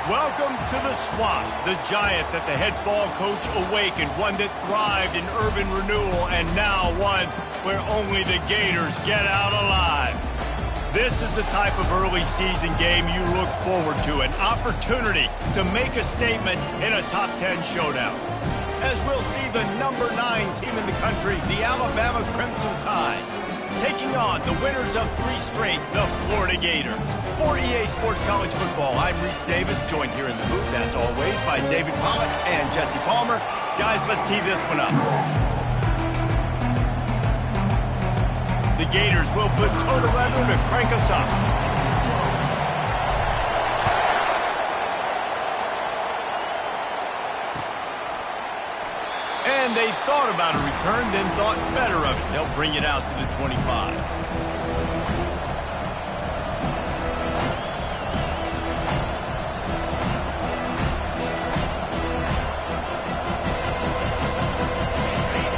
Welcome to the Swamp, the giant that the head ball coach awakened, one that thrived in urban renewal, and now one where only the Gators get out alive. This is the type of early season game you look forward to, an opportunity to make a statement in a top 10 showdown. As we'll see the number 9 team in the country, the Alabama Crimson Tide, taking on the winners of 3 straight, the Florida Gators. For EA Sports College Football, I'm Reese Davis, joined here in the booth, as always, by David Pollock and Jesse Palmer. Guys, let's tee this one up. The Gators will put toe to leather to crank us up. And they thought about a return, then thought better of it. They'll bring it out to the 25.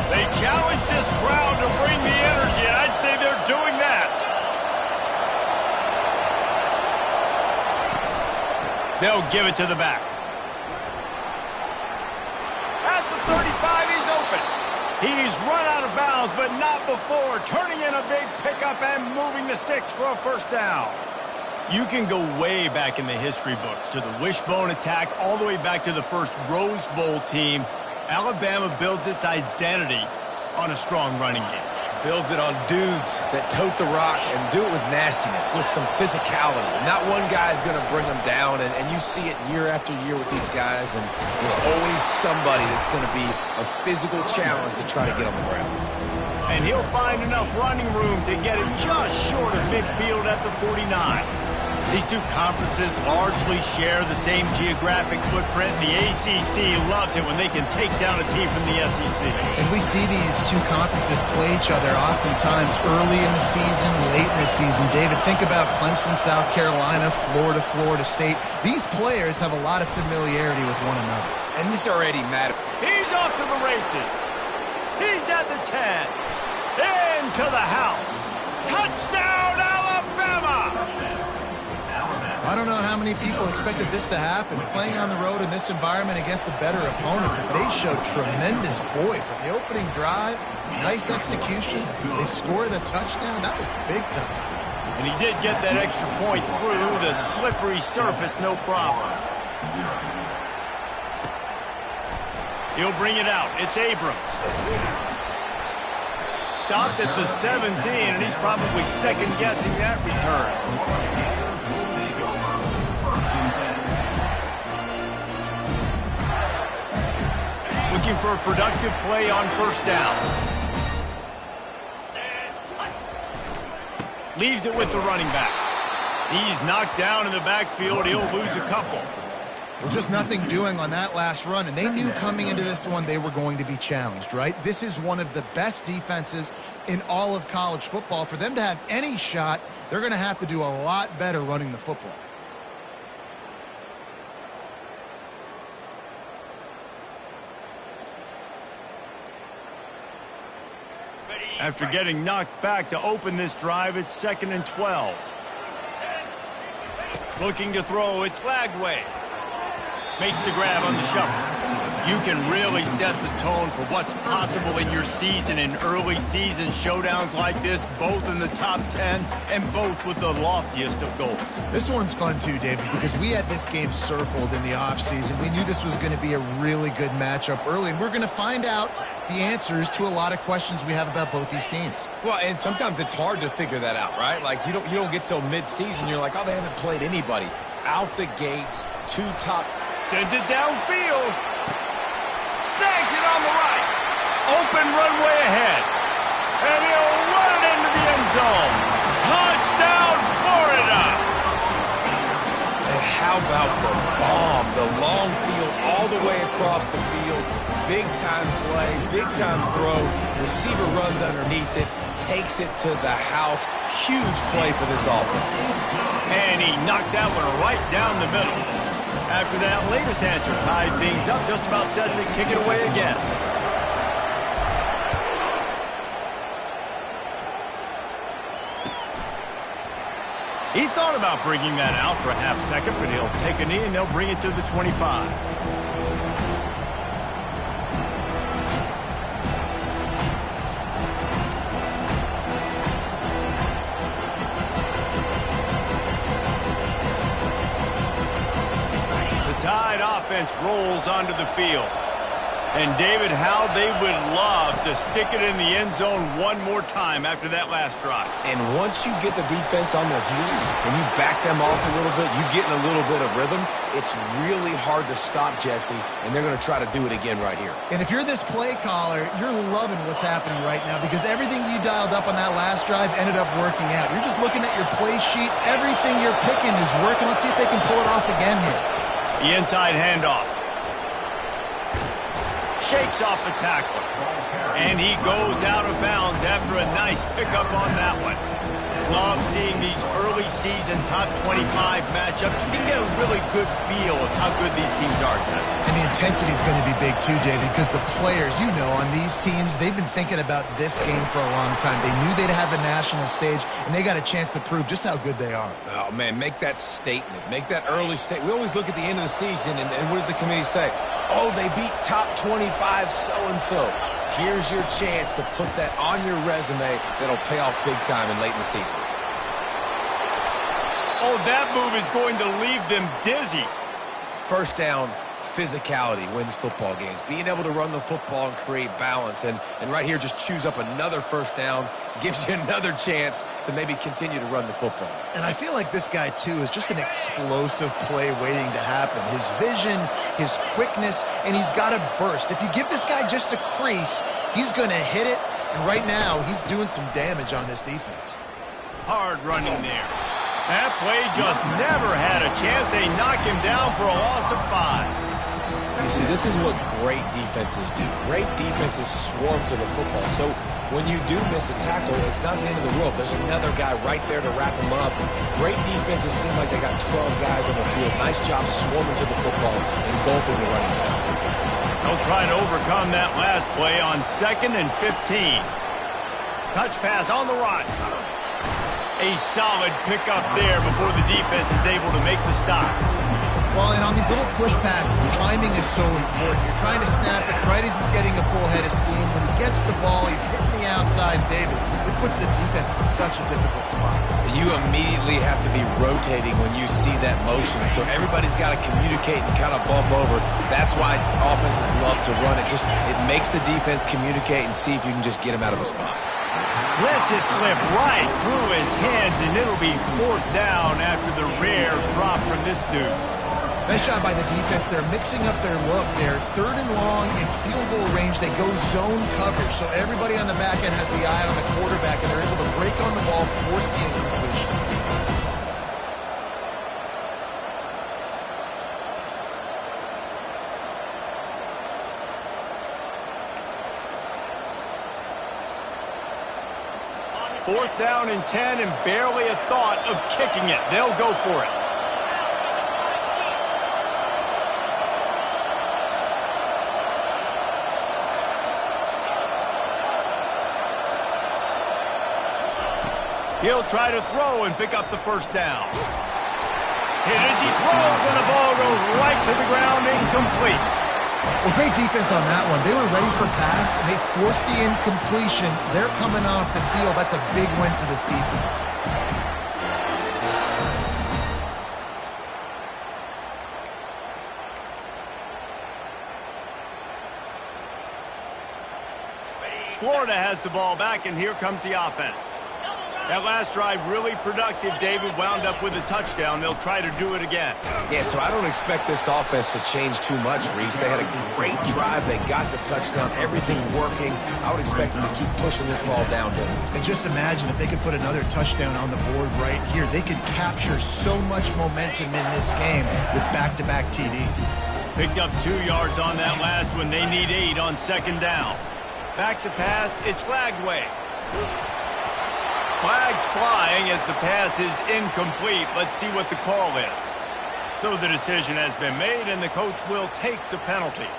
They challenge this crowd to bring the energy, and I'd say they're doing that. They'll give it to the back. At the 35, he's open. He's run out of bounds, but not before turning in a big pickup and moving the sticks for a first down. You can go way back in the history books to the wishbone attack, all the way back to the first Rose Bowl team. Alabama builds its identity on a strong running game. Builds it on dudes that tote the rock and do it with nastiness, with some physicality. Not one guy's going to bring them down, and you see it year after year with these guys, and there's always somebody that's going to be a physical challenge to try to get on the ground. And he'll find enough running room to get it just short of midfield at the 49. These two conferences largely share the same geographic footprint. The ACC loves it when they can take down a team from the SEC. And we see these two conferences play each other oftentimes early in the season, late in the season. David, think about Clemson, South Carolina, Florida, Florida State. These players have a lot of familiarity with one another. And this already matters. He's off to the races. He's at the 10. Into the house. Touchdown, Alabama! I don't know how many people expected this to happen, playing on the road in this environment against a better opponent, but they showed tremendous poise. On the opening drive, nice execution. They scored the touchdown. That was big time. And he did get that extra point through the slippery surface, no problem. He'll bring it out. It's Abrams. Stopped at the 17, and he's probably second-guessing that return. Looking for a productive play on first down. Leaves it with the running back. He's knocked down in the backfield. He'll lose a couple. Well, just nothing doing on that last run, and they knew coming into this one they were going to be challenged, right? This is one of the best defenses in all of college football. For them to have any shot, they're going to have to do a lot better running the football. After getting knocked back to open this drive, it's 2nd and 12. Looking to throw, it's Lagway. Makes the grab on the shuffle. You can really set the tone for what's possible in your season in early season showdowns like this, both in the top 10 and both with the loftiest of goals. This one's fun too, David, because we had this game circled in the offseason. We knew this was going to be a really good matchup early, and we're going to find out the answers to a lot of questions we have about both these teams. Well, and sometimes it's hard to figure that out, right? Like, you don't get till mid-season, you're like, oh, they haven't played anybody. Out the gates, two top. Sends it downfield. Snags it on the right. Open runway ahead. And he'll run it into the end zone. Touchdown, Florida! And how about the bomb? The long field all the way across the field. Big-time play, big-time throw. Receiver runs underneath it, takes it to the house. Huge play for this offense. And he knocked that one right down the middle. After that latest answer tied things up, just about set to kick it away again. He thought about bringing that out for a half second, but he'll take a knee and they'll bring it to the 25. The Tide offense rolls onto the field. And, David, how they would love to stick it in the end zone one more time after that last drive. And once you get the defense on their heels and you back them off a little bit, you get in a little bit of rhythm, it's really hard to stop, Jesse, and they're going to try to do it again right here. And if you're this play caller, you're loving what's happening right now because everything you dialed up on that last drive ended up working out. You're just looking at your play sheet. Everything you're picking is working. Let's see if they can pull it off again here. The inside handoff. Shakes off the tackle. And he goes out of bounds after a nice pickup on that one. Love seeing these early season top 25 matchups. You can get a really good feel of how good these teams are, guys. And the intensity is going to be big too, David, because the players, you know, on these teams, they've been thinking about this game for a long time. They knew they'd have a national stage, and they got a chance to prove just how good they are. Oh, man, make that statement. Make that early statement. We always look at the end of the season, and what does the committee say? Oh, they beat top 25 so-and-so. Here's your chance to put that on your resume that'll pay off big time and late in the season. Oh, that move is going to leave them dizzy. First down, physicality wins football games. Being able to run the football and create balance. And right here, just choose up another first down, gives you another chance to maybe continue to run the football. And I feel like this guy, too, is just an explosive play waiting to happen. His vision, his quickness, and he's got a burst. If you give this guy just a crease, he's going to hit it. And right now, he's doing some damage on this defense. Hard running there. That play just never had a chance. They knock him down for a loss of 5. You see, this is what great defenses do. Great defenses swarm to the football. So when you do miss a tackle, it's not the end of the world. There's another guy right there to wrap him up. Great defenses seem like they got 12 guys on the field. Nice job swarming to the football, engulfing the running back. They'll try to overcome that last play on 2nd and 15. Touch pass on the run. A solid pickup there before the defense is able to make the stop. Well, and on these little push passes, timing is so important. You're trying to snap it right as he's getting a full head of steam. When he gets the ball, he's hitting the outside, David. It puts the defense in such a difficult spot. You immediately have to be rotating when you see that motion, so everybody's got to communicate and kind of bump over. That's why offenses love to run it. It makes the defense communicate and see if you can just get him out of the spot. Lets it slip right through his hands, and it'll be 4th down after the rare drop from this dude. Nice job by the defense. They're mixing up their look. They're 3rd and long in field goal range. They go zone coverage, so everybody on the back end has the eye on the quarterback, and they're able to break on the ball, force the incompletion. Fourth down and 10, and barely a thought of kicking it. They'll go for it. He'll try to throw and pick up the first down. Hit as he throws, and the ball goes right to the ground, incomplete. Well, great defense on that one. They were ready for pass, and they forced the incompletion. They're coming off the field. That's a big win for this defense. Florida has the ball back, and here comes the offense. That last drive really productive. David wound up with a touchdown. They'll try to do it again. Yeah, so I don't expect this offense to change too much, Reese. They had a great drive. They got the touchdown. Everything working. I would expect them to keep pushing this ball downhill. And just imagine if they could put another touchdown on the board right here. They could capture so much momentum in this game with back-to-back TDs. Picked up 2 yards on that last one. They need 8 on 2nd down. Back to pass. It's Flagway. Flags flying as the pass is incomplete. Let's see what the call is. So the decision has been made, and the coach will take the penalty.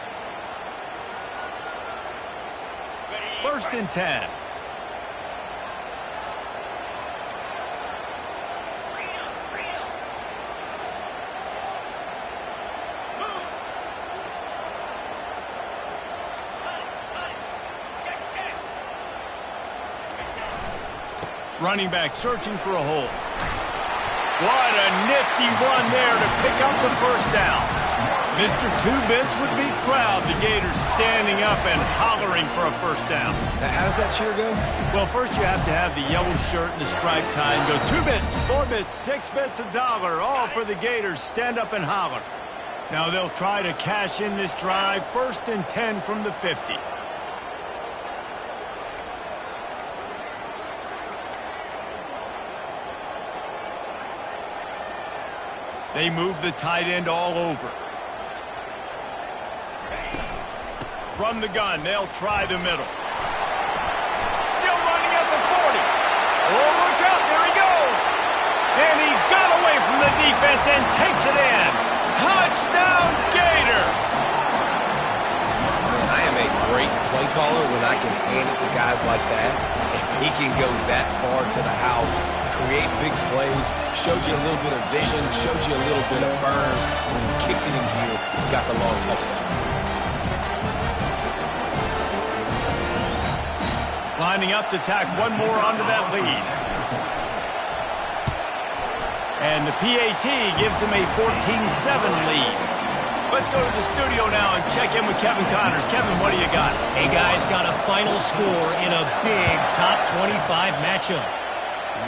1st and 10. Running back searching for a hole. What a nifty run there to pick up the first down. Mr. Two-Bits would be proud. The Gators standing up and hollering for a first down. Now, how does that cheer go? Well, first you have to have the yellow shirt and the striped tie and go 2 bits, 4 bits, 6 bits, $1, all for the Gators. Stand up and holler. Now they'll try to cash in this drive. 1st and 10 from the 50. They move the tight end all over. From the gun, they'll try the middle. Still running at the 40. Oh, look out, there he goes. And he got away from the defense and takes it in. Touchdown, Gator. Man, I am a great play caller when I can hand it to guys like that. And he can go that far to the house, create big plays, showed you a little bit of vision, showed you a little bit of burns. When he kicked it in gear, got the long touchdown. Lining up to tack one more onto that lead. And the PAT gives them a 14-7 lead. Let's go to the studio now and check in with Kevin Connors. Kevin, what do you got? Hey, guys, got a final score in a big top 25 matchup.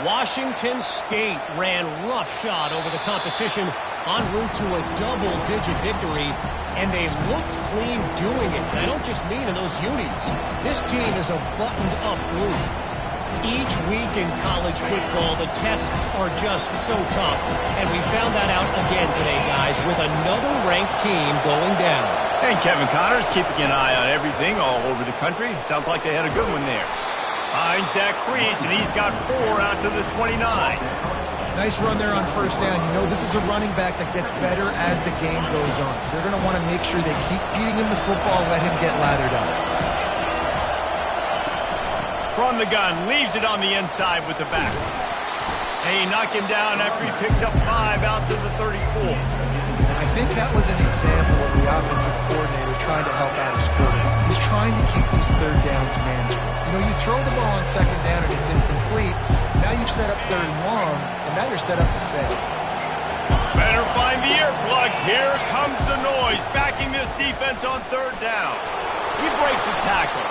Washington State ran roughshod over the competition en route to a double-digit victory, and they looked clean doing it. And I don't just mean in those unis. This team is a buttoned-up group. Each week in college football, the tests are just so tough, and we found that out again today, guys, with another ranked team going down. And Kevin Connors keeping an eye on everything all over the country. Sounds like they had a good one there. Finds that crease, and he's got 4 out to the 29. Nice run there on first down. You know, this is a running back that gets better as the game goes on. So they're going to want to make sure they keep feeding him the football and let him get lathered up. From the gun, leaves it on the inside with the back. And he knocked him down after he picks up 5 out to the 34. I think that was an example of the offensive coordinator trying to help out his quarterback. He's trying to keep these third downs manageable. You know, you throw the ball on second down and it's incomplete. Now you've set up 3rd and long, and now you're set up to fail. Better find the earplugs. Here comes the noise, backing this defense on 3rd down. He breaks a tackle.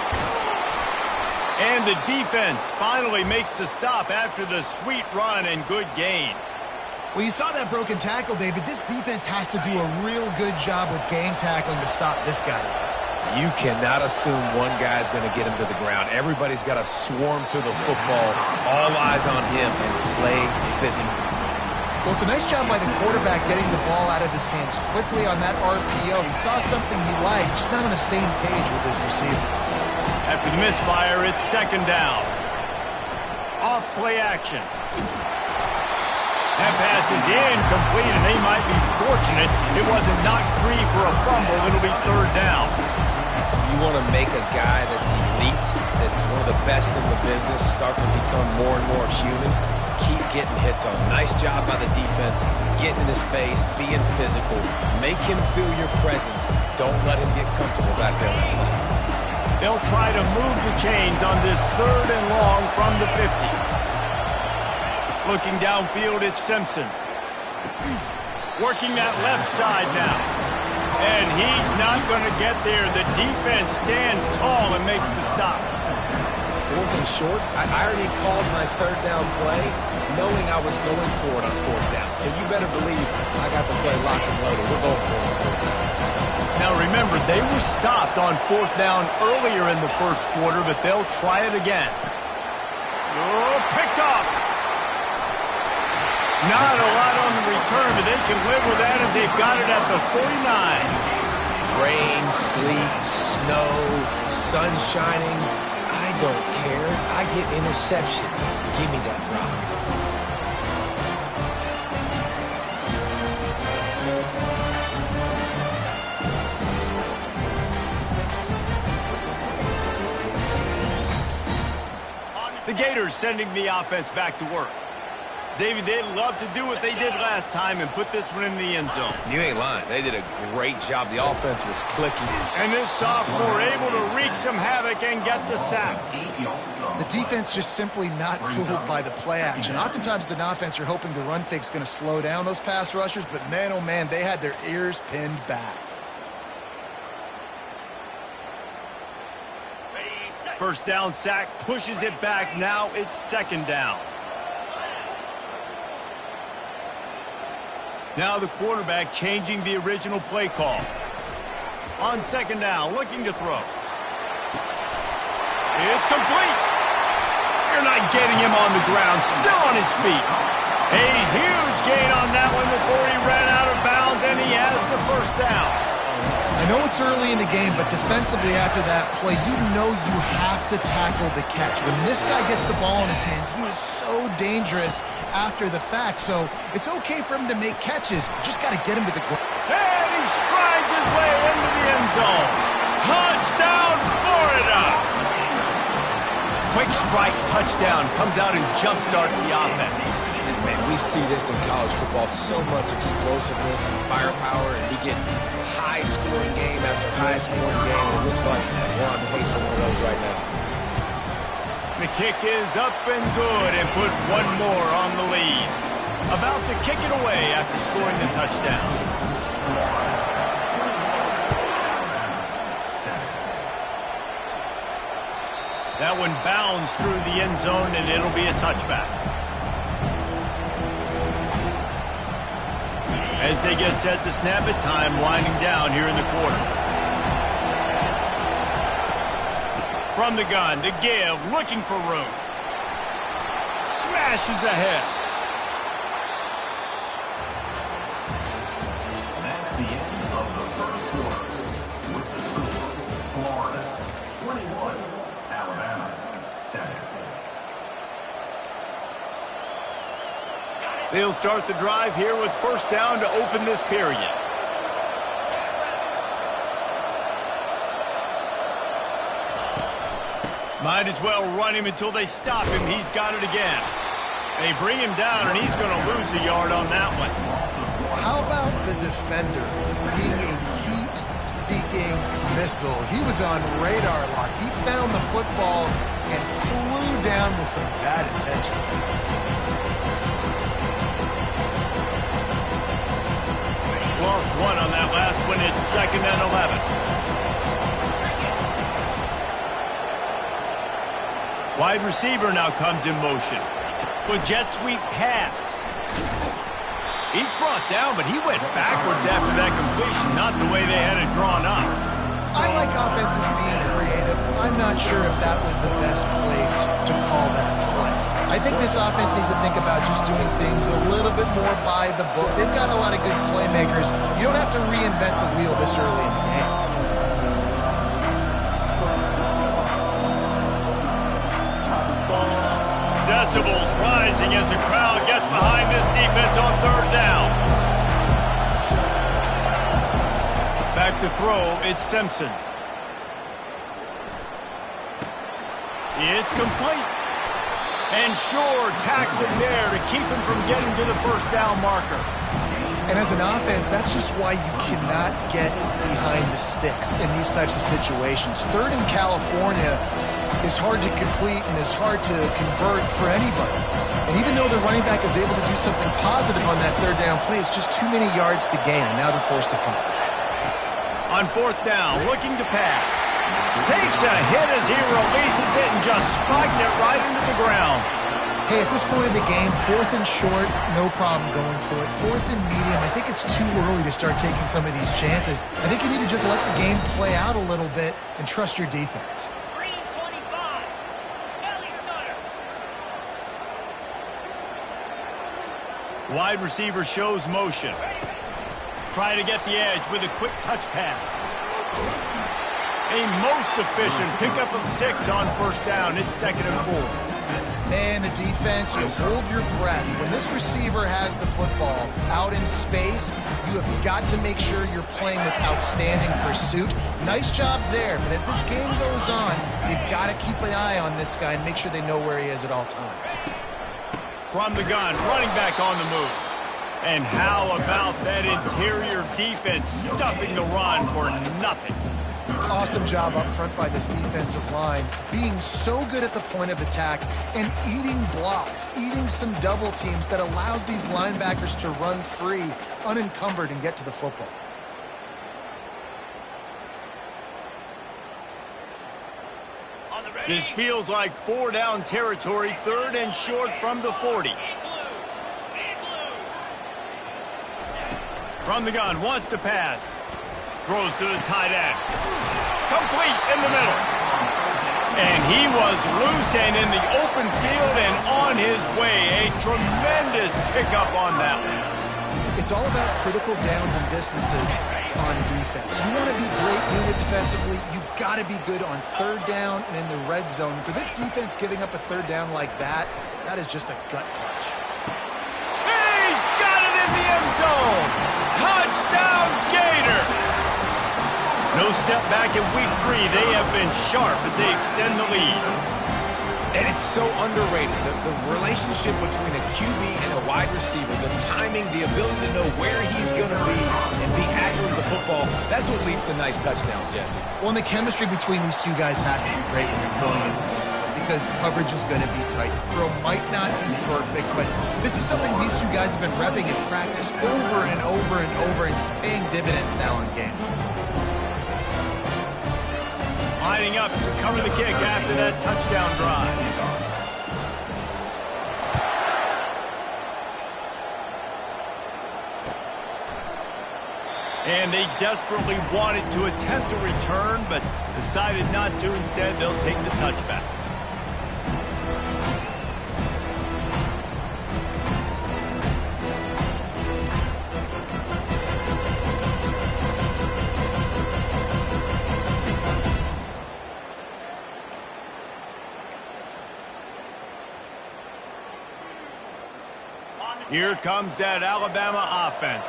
And the defense finally makes the stop after the sweet run and good gain. Well, you saw that broken tackle, David. This defense has to do a real good job with game tackling to stop this guy. You cannot assume one guy's going to get him to the ground. Everybody's got to swarm to the football, all eyes on him, and play physical. Well, it's a nice job by the quarterback getting the ball out of his hands quickly on that RPO. He saw something he liked, just not on the same page with his receiver. After the misfire, it's 2nd down. Off play action. That pass is incomplete, and they might be fortunate it wasn't knocked free for a fumble. It'll be 3rd down. You want to make a guy that's elite, that's one of the best in the business, start to become more and more human. Keep getting hits on. Nice job by the defense, getting in his face, being physical. Make him feel your presence. Don't let him get comfortable back there on that play. They'll try to move the chains on this 3rd and long from the 50. Looking downfield, it's Simpson. Working that left side now. And he's not going to get there. The defense stands tall and makes the stop. 4th and short. I already called my 3rd down play, knowing I was going for it on 4th down. So you better believe I got the play locked and loaded. We're going for it on 4th down. Now remember, they were stopped on 4th down earlier in the 1st quarter, but they'll try it again. Oh, picked off. Not a lot on the return, but they can live with that as they've got it at the 49. Rain, sleet, snow, sun shining. I don't care. I get interceptions. Give me that rock. The Gators sending the offense back to work. David, they'd love to do what they did last time and put this one in the end zone. You ain't lying. They did a great job. The offense was clicking. And this sophomore able to wreak some havoc and get the sack. The defense just simply not fooled by the play action. Oftentimes, as an offense, you're hoping the run fake's going to slow down those pass rushers, but man, oh man, they had their ears pinned back. First down sack, pushes it back. Now it's second down. Now the quarterback changing the original play call. On second down, looking to throw. It's complete. You're not getting him on the ground, still on his feet. A huge gain on that one before he ran out of bounds, and he has the first down. I know it's early in the game, but defensively after that play, you know you have to tackle the catch. When this guy gets the ball in his hands, he is so dangerous after the fact. So it's okay for him to make catches. You just got to get him to the ground. And he strides his way into the end zone. Touchdown, Florida! Quick strike touchdown comes out and jumpstarts the offense. Man, we see this in college football, so much explosiveness and firepower, and we get high-scoring game after high-scoring game. It looks like we're on pace for one of those right now. The kick is up and good and put one more on the lead. About to kick it away after scoring the touchdown. That one bounds through the end zone, and it'll be a touchback. As they get set to snap it, time winding down here in the quarter. From the gun, to give, looking for room. Smashes ahead. That's the end of the first quarter. With the score, Florida 21, Alabama 7. They'll start the drive here with first down to open this period. Might as well run him until they stop him. He's got it again. They bring him down, and he's going to lose a yard on that one. How about the defender being a heat-seeking missile? He was on radar lock. He found the football and flew down with some bad intentions. Lost one on that last one. It's second and 11. Wide receiver now comes in motion. With jet sweep pass. He's brought down, but he went backwards after that completion, not the way they had it drawn up. I like offenses being creative. I'm not sure if that was the best place to call that play. I think this offense needs to think about just doing things a little bit more by the book. They've got a lot of good playmakers. You don't have to reinvent the wheel this early in the game. Decibels rising as the crowd gets behind this defense on third down. Back to throw, it's Simpson. It's complete. And sure, tackling there to keep him from getting to the first down marker. And as an offense, that's just why you cannot get behind the sticks in these types of situations. Third in California is hard to complete and is hard to convert for anybody. And even though the running back is able to do something positive on that third down play, it's just too many yards to gain, and now they're forced to punt. On fourth down, looking to pass. Takes a hit as he releases it and just spiked it right into the ground. Hey, at this point in the game, fourth and short, no problem going for it. Fourth and medium, I think it's too early to start taking some of these chances. I think you need to just let the game play out a little bit and trust your defense. Wide receiver shows motion. Try to get the edge with a quick touch pass. A most efficient pickup of 6 on first down. It's second and 4. Man, the defense, you hold your breath. When this receiver has the football out in space, you have got to make sure you're playing with outstanding pursuit. Nice job there, but as this game goes on, they've got to keep an eye on this guy and make sure they know where he is at all times. From the gun, running back on the move. And how about that interior defense stuffing the run for nothing? Awesome job up front by this defensive line, being so good at the point of attack and eating blocks, eating some double teams that allows these linebackers to run free, unencumbered, and get to the football. This feels like 4-down territory, 3rd and short from the 40. From the gun, wants to pass. Throws to the tight end. Complete in the middle. And he was loose and in the open field and on his way. A tremendous pickup on that one. It's all about critical downs and distances on defense. You want to be great unit defensively, you've got to be good on 3rd down and in the red zone. For this defense giving up a 3rd down like that, that is just a gut punch. He's got it in the end zone. Touchdown, Gator. No step back in week 3. They have been sharp as they extend the lead. And it's so underrated. The relationship between a QB and a wide receiver, the timing, the ability to know where he's going to be and be accurate with the football, that's what leads to nice touchdowns, Jesse. Well, and the chemistry between these two guys has to be great when they're throwing into the end zone because coverage is going to be tight. The throw might not be perfect, but this is something these two guys have been repping in practice over and over and over, and it's paying dividends now in game. Lining up to cover the kick after that touchdown drive. And they desperately wanted to attempt a return, but decided not to. Instead, they'll take the touchback. Here comes that Alabama offense.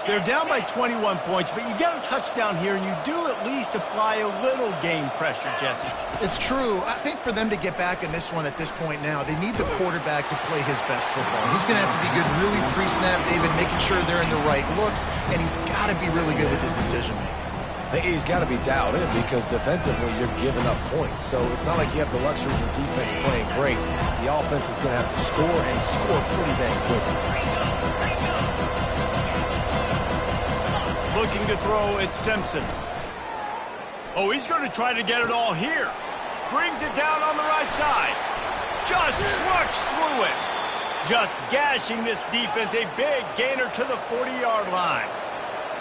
They're down by 21 points, but you get a touchdown here, and you do at least apply a little game pressure, Jesse. It's true. I think for them to get back in this one at this point now, they need the quarterback to play his best football. He's going to have to be good really pre-snap. They've been making sure they're in the right looks, and he's got to be really good with his decision-making. He's got to be dialed in because defensively you're giving up points. So it's not like you have the luxury of your defense playing great. The offense is going to have to score and score pretty dang quickly. Looking to throw at Simpson. Oh, he's going to try to get it all here. Brings it down on the right side. Just trucks through it. Just gashing this defense. A big gainer to the 40-yard line.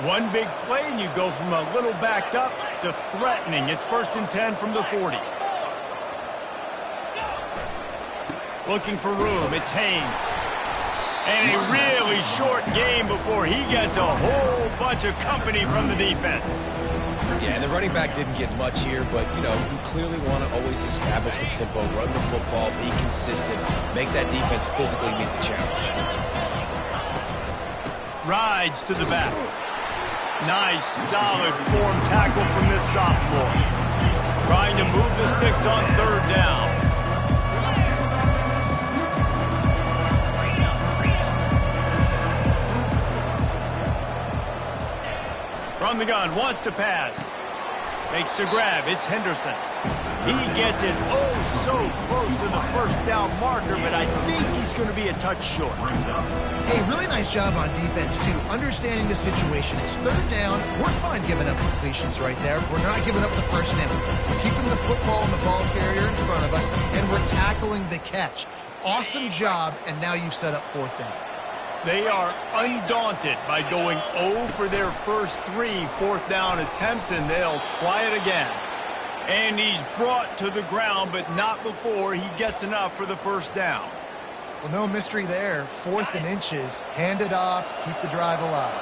One big play, and you go from a little backed up to threatening. It's 1st and 10 from the 40. Looking for room. It's Haynes. And a really short game before he gets a whole bunch of company from the defense. Yeah, and the running back didn't get much here, but, you know, you clearly want to always establish the tempo, run the football, be consistent, make that defense physically meet the challenge. Rides to the back. Nice, solid form tackle from this sophomore. Trying to move the sticks on 3rd down. From the gun, wants to pass. Makes the grab, it's Henderson. He gets it oh so close to the 1st down marker, but I think he's going to be a touch short. Hey, really nice job on defense, too. Understanding the situation. It's 3rd down. We're fine giving up completions right there. We're not giving up the 1st down. We're keeping the football and the ball carrier in front of us, and we're tackling the catch. Awesome job, and now you've set up 4th down. They are undaunted by going 0 for their first 3 4th down attempts, and they'll try it again. And he's brought to the ground, but not before he gets enough for the 1st down. Well, no mystery there. 4th and inches. Hand it off. Keep the drive alive.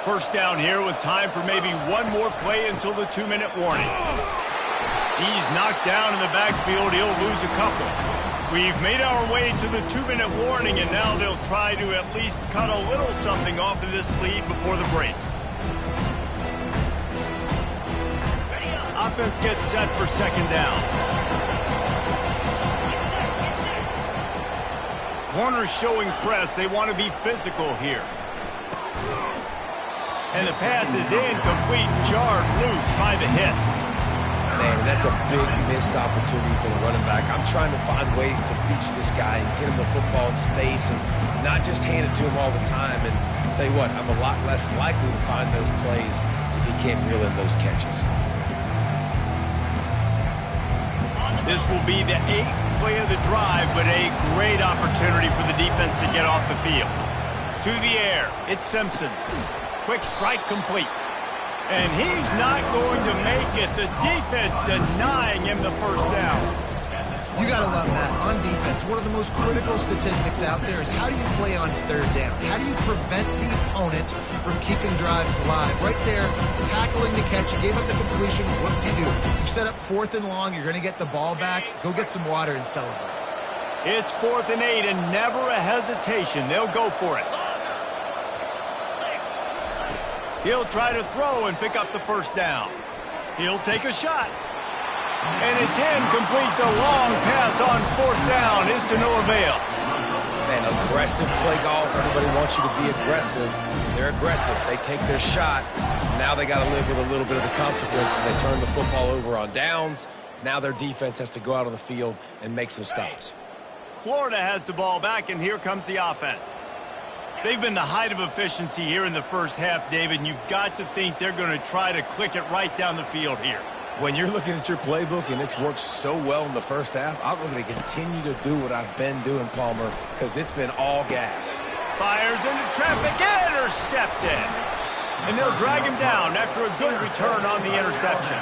1st down here with time for maybe one more play until the 2-minute warning. He's knocked down in the backfield. He'll lose a couple. We've made our way to the 2-minute warning, and now they'll try to at least cut a little something off of this lead before the break. Offense gets set for 2nd down. Corners showing press. They want to be physical here. And the pass is incomplete, jarred loose by the hit. Man, that's a big missed opportunity for the running back. I'm trying to find ways to feature this guy and get him the football in space and not just hand it to him all the time. And I'll tell you what, I'm a lot less likely to find those plays if he can't reel in those catches. This will be the 8th play of the drive, but a great opportunity for the defense to get off the field. To the air, it's Simpson. Quick strike complete. And he's not going to make it. The defense denying him the first down. You got to love that. On defense, one of the most critical statistics out there is how do you play on third down? How do you prevent the opponent from keeping drives alive? Right there, tackling the catch. You gave up the completion. What do? You set up 4th and long. You're going to get the ball back. Go get some water and celebrate. It's 4th and 8 and never a hesitation. They'll go for it. He'll try to throw and pick up the first down. He'll take a shot. And it's incomplete. The long pass on 4th down is to no avail. Man, aggressive play calls. Everybody wants you to be aggressive. They're aggressive. They take their shot. Now they got to live with a little bit of the consequences. They turn the football over on downs. Now their defense has to go out on the field and make some stops. Florida has the ball back, and here comes the offense. They've been the height of efficiency here in the first half, David, and you've got to think they're going to try to click it right down the field here. When you're looking at your playbook and it's worked so well in the first half, I'm going to continue to do what I've been doing, Palmer, because it's been all gas. Fires into traffic, intercepted. And they'll drag him down after a good return on the interception.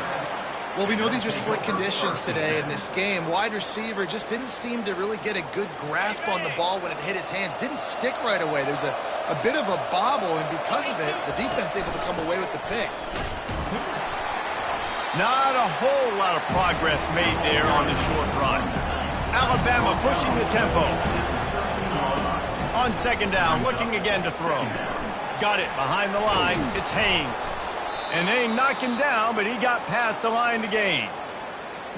Well, we know these are slick conditions today in this game. Wide receiver just didn't seem to really get a good grasp on the ball when it hit his hands. Didn't stick right away. There's a bit of a bobble, and because of it, the defense able to come away with the pick. Not a whole lot of progress made there on the short run. Alabama pushing the tempo. On 2nd down, looking again to throw. Got it behind the line. It's Haynes. And they knock him down, but he got past the line to gain.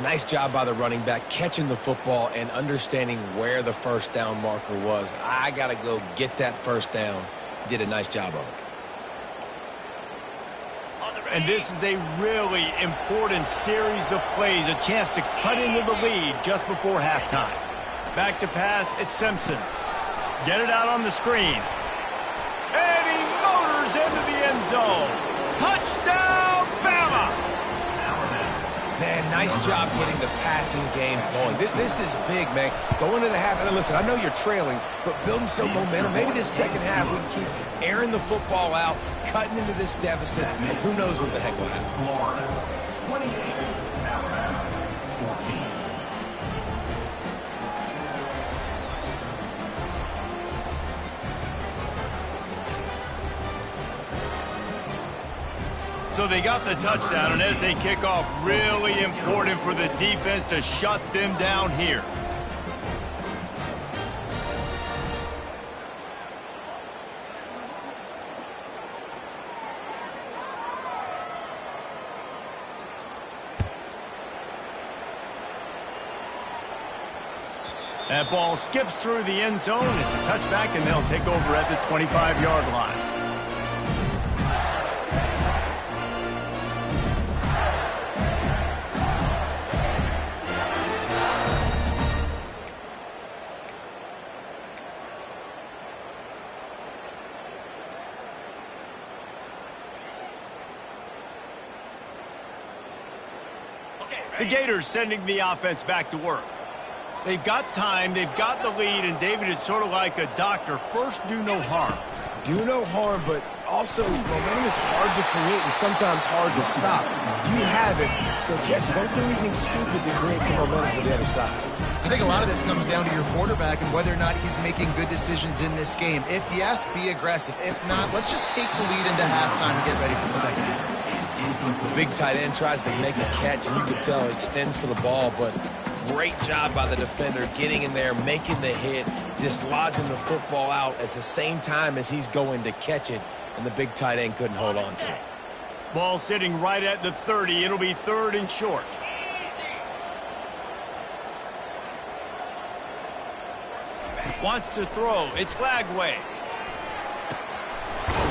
Nice job by the running back catching the football and understanding where the first down marker was. I got to go get that first down. He did a nice job of it. And this is a really important series of plays, a chance to cut into the lead just before halftime. Back to pass, it's Simpson. Get it out on the screen. And he motors into the end zone. Touchdown, Bama! Man, nice job getting the passing game going. This is big, man. Going into the half, and listen, I know you're trailing, but building some momentum. Maybe this second half we can keep airing the football out, cutting into this deficit, and who knows what the heck will happen. Florida 28, Alabama 14. So they got the touchdown, and as they kick off, really important for the defense to shut them down here. That ball skips through the end zone. It's a touchback, and they'll take over at the 25-yard line. The Gators sending the offense back to work. They've got time, they've got the lead, and David, it's sort of like a doctor. First, do no harm. Do no harm, but also momentum is hard to create and sometimes hard to stop. You have it, so Jesse, don't do anything stupid to create some momentum for the other side. I think a lot of this comes down to your quarterback and whether or not he's making good decisions in this game. If yes, be aggressive. If not, let's just take the lead into halftime and get ready for the second half. The big tight end tries to make a catch, and you can tell he extends for the ball, but great job by the defender getting in there, making the hit, dislodging the football out at the same time as he's going to catch it, and the big tight end couldn't hold on to it. Ball sitting right at the 30. It'll be 3rd and short. Wants to throw. It's Lagway.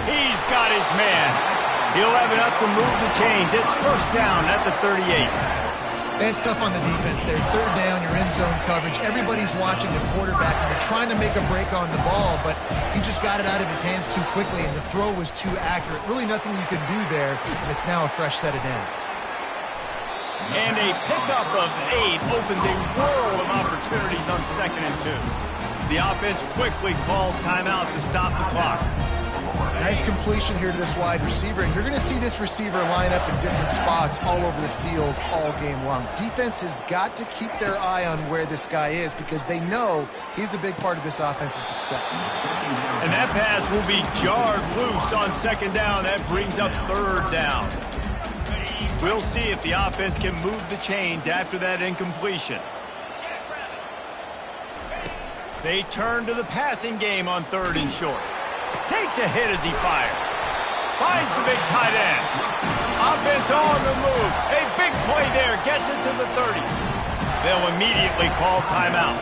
He's got his man. He'll have enough to move the chains. It's first down at the 38. It's tough on the defense there. Third down, you're in zone coverage. Everybody's watching the quarterback, and you're trying to make a break on the ball, but he just got it out of his hands too quickly, and the throw was too accurate. Really nothing you can do there, and it's now a fresh set of downs. And a pickup of 8 opens a world of opportunities on 2nd and 2. The offense quickly calls timeout to stop the clock. Nice completion here to this wide receiver, and you're going to see this receiver line up in different spots all over the field all game long. Defense has got to keep their eye on where this guy is because they know he's a big part of this offense's success. And that pass will be jarred loose on 2nd down. That brings up 3rd down. We'll see if the offense can move the chains after that incompletion. They turn to the passing game on 3rd and short. Takes a hit as he fires. Finds the big tight end. Offense on the move. A big play there. Gets it to the 30. They'll immediately call timeout.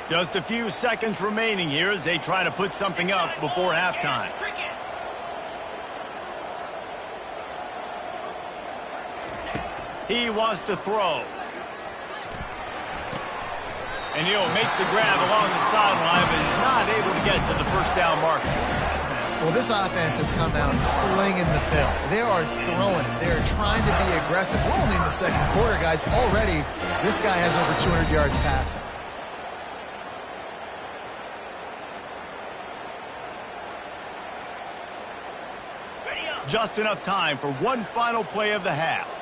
Just a few seconds remaining here as they try to put something up before halftime. He wants to throw. And he'll make the grab along the sideline, but is not able to get to the first down marker. Well, this offense has come out slinging the pill. They are throwing it. They are trying to be aggressive. We're only in the 2nd quarter, guys. Already, this guy has over 200 yards passing. Just enough time for one final play of the half.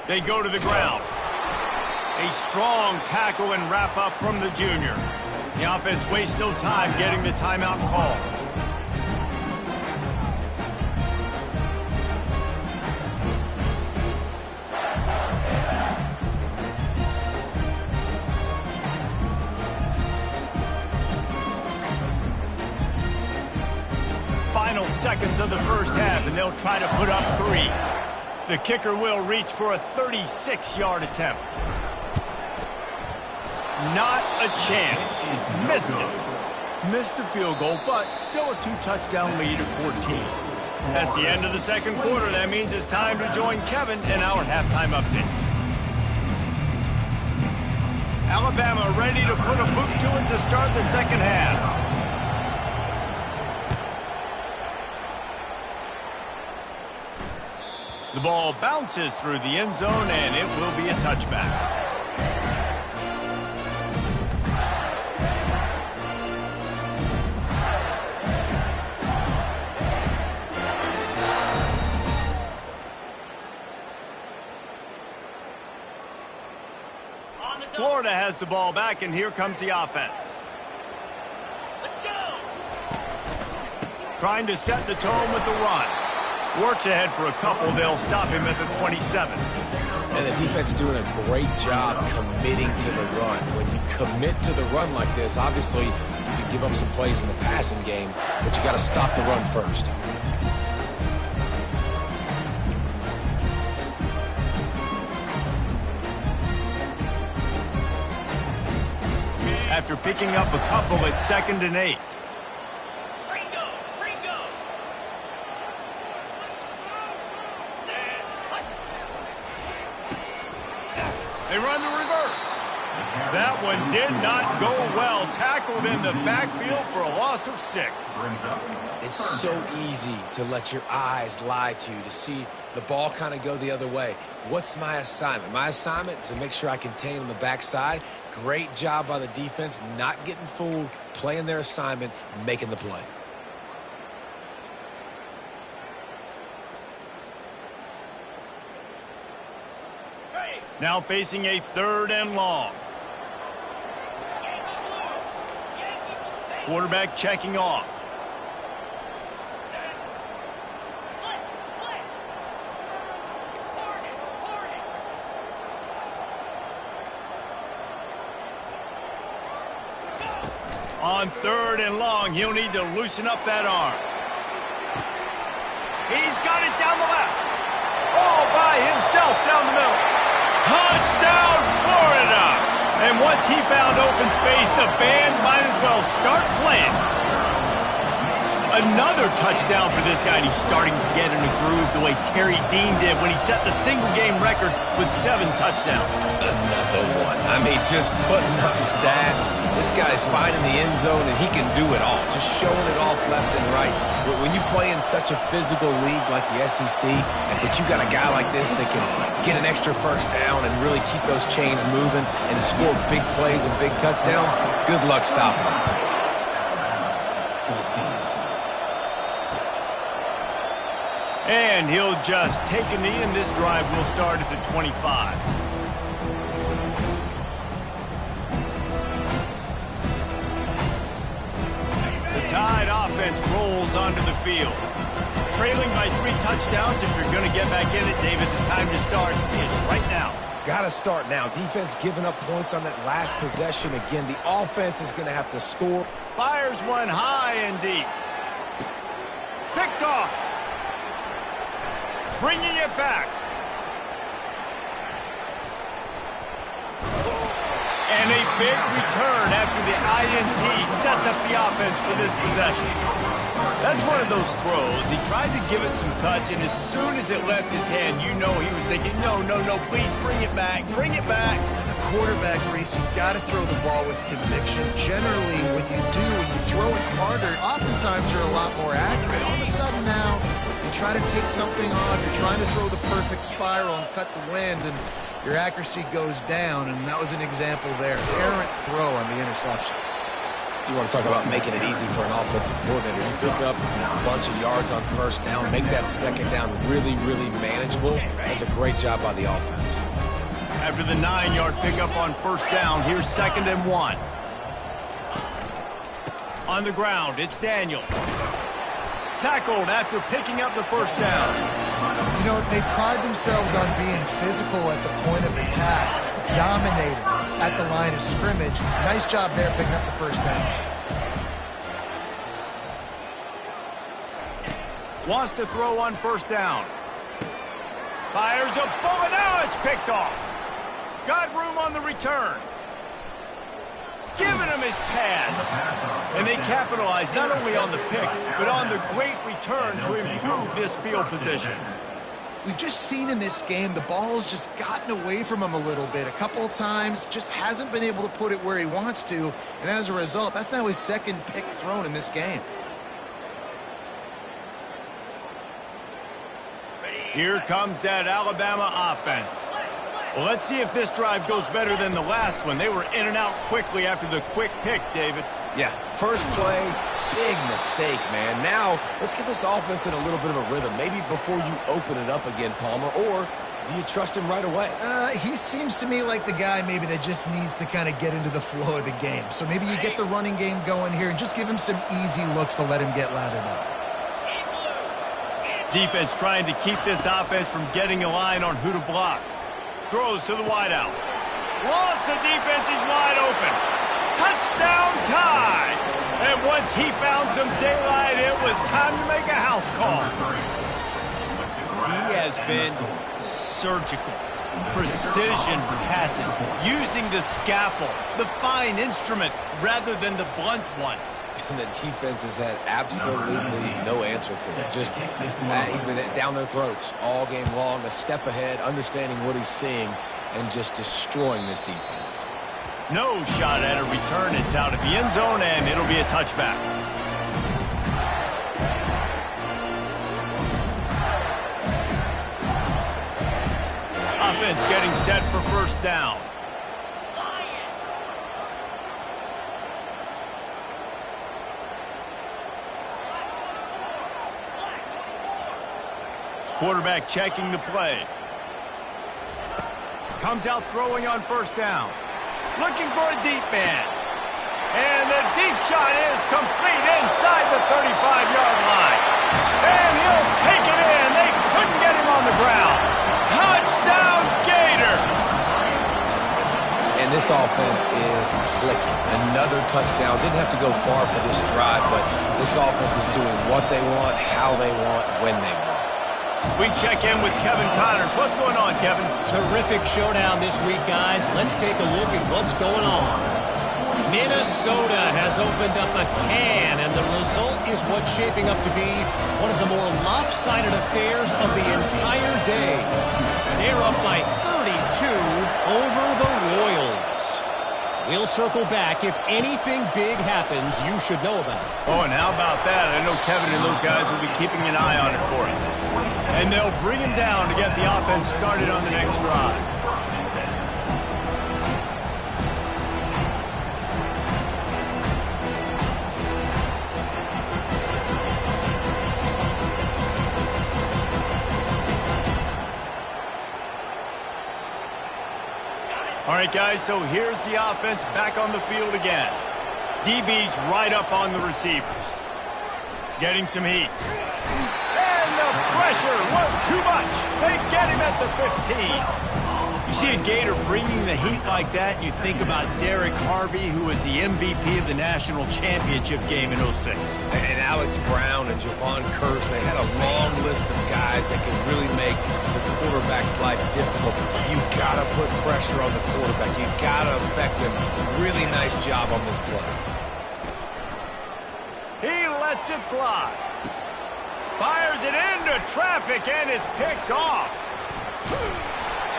They go to the ground. A strong tackle and wrap up from the junior. The offense wastes no time getting the timeout call. Final seconds of the first half, and they'll try to put up 3. The kicker will reach for a 36-yard attempt. Not a chance. Missed it. Missed the field goal, but still a 2-touchdown lead at 14. That's the end of the 2nd quarter. That means it's time to join Kevin in our halftime update. Alabama ready to put a boot to it to start the 2nd half. The ball bounces through the end zone, and it will be a touchback. Florida has the ball back, and here comes the offense. Let's go! Trying to set the tone with the run. Works ahead for a couple. They'll stop him at the 27. And the defense doing a great job committing to the run. When you commit to the run like this, obviously you can give up some plays in the passing game, but you got to stop the run first. After picking up a couple at 2nd and 8. They run the reverse. That one did not go well. Tackled in the backfield for a loss of 6. It's so easy to let your eyes lie to see the ball kind of go the other way. What's my assignment? My assignment is to make sure I contain on the backside. Great job by the defense, not getting fooled, playing their assignment, making the play. Now facing a 3rd and long. Quarterback checking off. On 3rd and long, he'll need to loosen up that arm. He's got it down the left. All by himself down the middle. Touchdown, Florida! And once he found open space, the band might as well start playing. Another touchdown for this guy, and he's starting to get in a groove the way Terry Dean did when he set the single-game record with 7 touchdowns. Another one. I mean, just putting up stats. This guy's finding the end zone, and he can do it all. Just showing it off left and right. But when you play in such a physical league like the SEC, but you got a guy like this that can get an extra first down and really keep those chains moving and score big plays and big touchdowns, good luck stopping him. And he'll just take a knee, and this drive will start at the 25. The Tide offense rolls onto the field. Trailing by 3 touchdowns, if you're going to get back in it, David, the time to start is right now. Got to start now. Defense giving up points on that last possession. Again, the offense is going to have to score. Fires one high and deep. Picked off. Bringing it back. And a big return after the INT sets up the offense for this possession. That's one of those throws. He tried to give it some touch, and as soon as it left his hand, you know he was thinking, no, please bring it back, bring it back. As a quarterback, Reese, you've got to throw the ball with conviction. Generally, when you do, when you throw it harder, oftentimes you're a lot more accurate. All of a sudden now, you try to take something off, you're trying to throw the perfect spiral and cut the wind, and your accuracy goes down, and that was an example there. Errant throw on the interception. You want to talk about making it easy for an offensive coordinator. You pick up a bunch of yards on first down, make that second down really, really manageable. That's a great job by the offense. After the 9-yard pickup on first down, here's 2nd and 1. On the ground, it's Daniel. Tackled after picking up the first down. You know, they pride themselves on being physical at the point of attack, dominating at the line of scrimmage. Nice job there picking up the first down. Wants to throw on first down. Fires a bullet. Now it's picked off. Got room on the return. Giving him his pads. And they capitalize not only on the pick, but on the great return to improve this field position. We've just seen in this game the ball's just gotten away from him a little bit. A couple of times, just hasn't been able to put it where he wants to. And as a result, that's now his 2nd pick thrown in this game. Here comes that Alabama offense. Well, let's see if this drive goes better than the last one. They were in and out quickly after the quick pick, David. Yeah, first play, big mistake, man. Now, let's get this offense in a little bit of a rhythm. Maybe before you open it up again, Palmer, or do you trust him right away? He seems to me like the guy maybe that just needs to kind of get into the flow of the game. So maybe you get the running game going here and just give him some easy looks to let him get lathered up. Defense trying to keep this offense from getting a line on who to block. Throws to the wideout. Lost the defense, he's wide open. Touchdown Tide! And once he found some daylight, it was time to make a house call. He has been surgical. Precision passes, using the scalpel, the fine instrument, rather than the blunt one. And the defense has had absolutely no answer for it. Just, he's been down their throats all game long, a step ahead, understanding what he's seeing, and just destroying this defense. No shot at a return. It's out of the end zone, and it'll be a touchback. Offense getting set for first down. Quarterback checking the play. Comes out throwing on first down. Looking for a deep man. And the deep shot is complete inside the 35-yard line. And he'll take it in. They couldn't get him on the ground. Touchdown, Gator! And this This offense is clicking. Another touchdown. Didn't have to go far for this drive, but this offense is doing what they want, how they want, when they want. We check in with Kevin Connors. What's going on, Kevin? Terrific showdown this week, guys. Let's take a look at what's going on. Minnesota has opened up a can, and the result is what's shaping up to be one of the more lopsided affairs of the entire day. They're up by 32 over the Royals. We'll circle back. If anything big happens, you should know about it. Oh, and how about that? I know Kevin and those guys will be keeping an eye on it for us. And they'll bring him down to get the offense started on the next drive. All right, guys, so here's the offense back on the field again. DB's right up on the receivers. Getting some heat. And the pressure was too much. They get him at the 15. You see a Gator bringing the heat like that, you think about Derek Harvey, who was the MVP of the national championship game in 06. And Alex Brown and Javon Curse, they had a long list of guys that could really make the quarterback's life difficult. You got to put pressure on the quarterback. You got to affect him. Really nice job on this play. He lets it fly. Fires it into traffic, and it's picked off.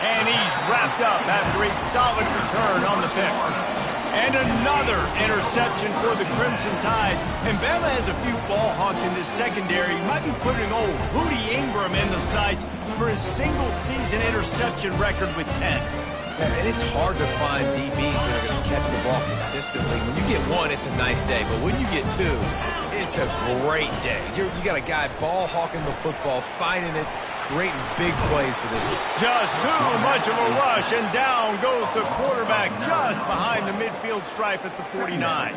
And he's wrapped up after a solid return on the pick. And another interception for the Crimson Tide. And Bama has a few ball hawks in this secondary. He might be putting old Hootie Ingram in the sights for his single-season interception record with 10. Yeah, and it's hard to find DBs that are going to catch the ball consistently. When you get one, it's a nice day. But when you get two, it's a great day. You got a guy ball hawking the football, finding it, creating big plays for this. Just too much of a rush, and down goes the quarterback just behind the midfield stripe at the 49.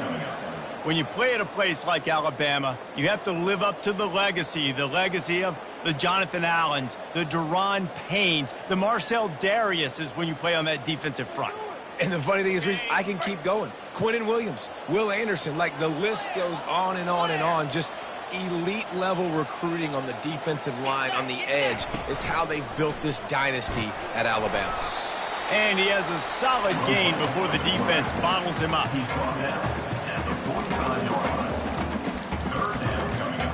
When you play at a place like Alabama, you have to live up to the legacy of the Jonathan Allens, the Deron Paynes, the Marcel Dariuses when you play on that defensive front. And the funny thing is, Reese, I can keep going. Quentin Williams, Will Anderson, like the list goes on and on and on. Just elite level recruiting on the defensive line, on the edge, is how they built this dynasty at Alabama. And he has a solid gain before the defense bottles him up. He's brought down at the 45-yard line. Third down coming up.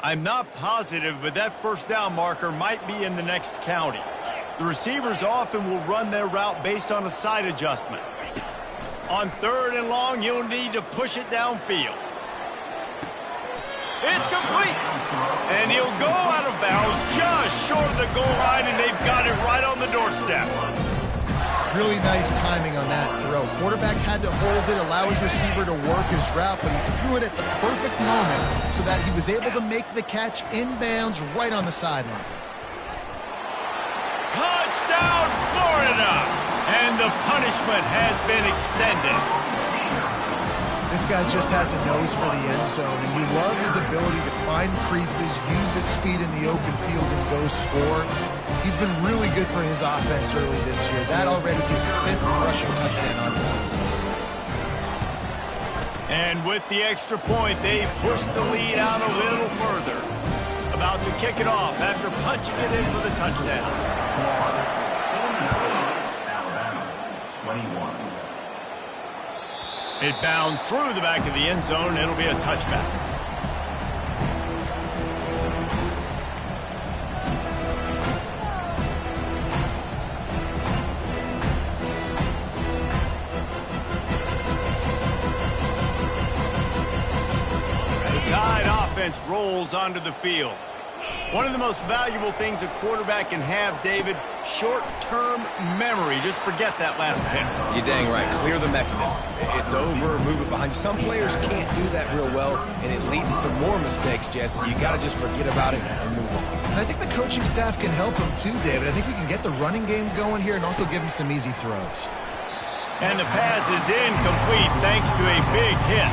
I'm not positive, but that first down marker might be in the next county. The receivers often will run their route based on a side adjustment. On third and long, you'll need to push it downfield. It's complete. And he'll go out of bounds just short of the goal line, and they've got it right on the doorstep. Really nice timing on that throw. Quarterback had to hold it, allow his receiver to work his route, but he threw it at the perfect moment so that he was able to make the catch inbounds right on the sideline. Touchdown, Florida! And the punishment has been extended. This guy just has a nose for the end zone, and you love his ability to find creases, use his speed in the open field, and go score. He's been really good for his offense early this year. That already his 5th rushing touchdown on the season. And with the extra point, they push the lead out a little further. About to kick it off after punching it in for the touchdown. Alabama, 21. It bounds through the back of the end zone. It'll be a touchback. The Tide offense rolls onto the field. One of the most valuable things a quarterback can have, David, short-term memory. Just forget that last pick. You're dang right. Clear the mechanism. It's over, move it behind you. Some players can't do that real well, and it leads to more mistakes, Jesse. You got to just forget about it and move on. And I think the coaching staff can help him too, David. I think we can get the running game going here and also give him some easy throws. And the pass is incomplete thanks to a big hit.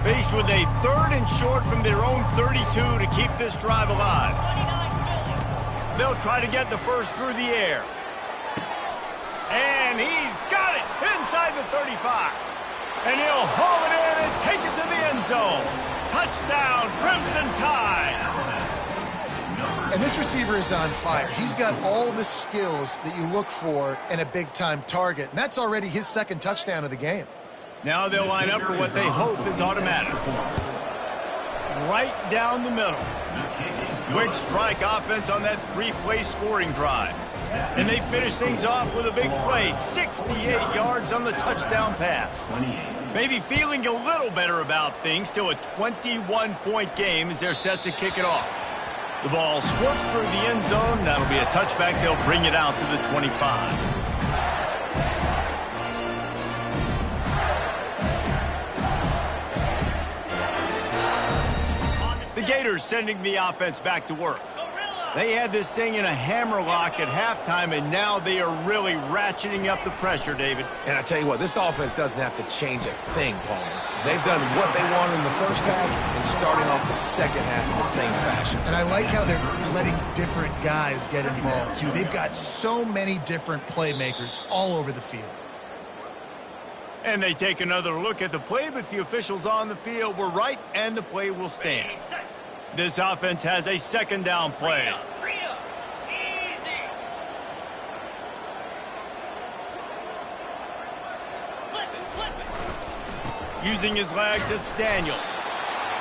Faced with a 3rd and short from their own 32 to keep this drive alive. They'll try to get the first through the air. And he's got it inside the 35. And he'll haul it in and take it to the end zone. Touchdown, Crimson Tide. And this receiver is on fire. He's got all the skills that you look for in a big-time target. And that's already his 2nd touchdown of the game. Now they'll line up for what they hope is automatic. Right down the middle. Quick strike offense on that 3-play scoring drive. And they finish things off with a big play, 68 yards on the touchdown pass. Maybe feeling a little better about things, still a 21-point game as they're set to kick it off. The ball squirts through the end zone. That'll be a touchback. They'll bring it out to the 25. The Gators sending the offense back to work. They had this thing in a hammerlock at halftime, and now they are really ratcheting up the pressure, David. And I tell you what, this offense doesn't have to change a thing, Palmer. They've done what they wanted in the first half and starting off the second half in the same fashion. And I like how they're letting different guys get involved, too. They've got so many different playmakers all over the field. And they take another look at the play, but the officials on the field were right, and the play will stand. This offense has a 2nd down play. Easy. Using his legs, it's Daniels.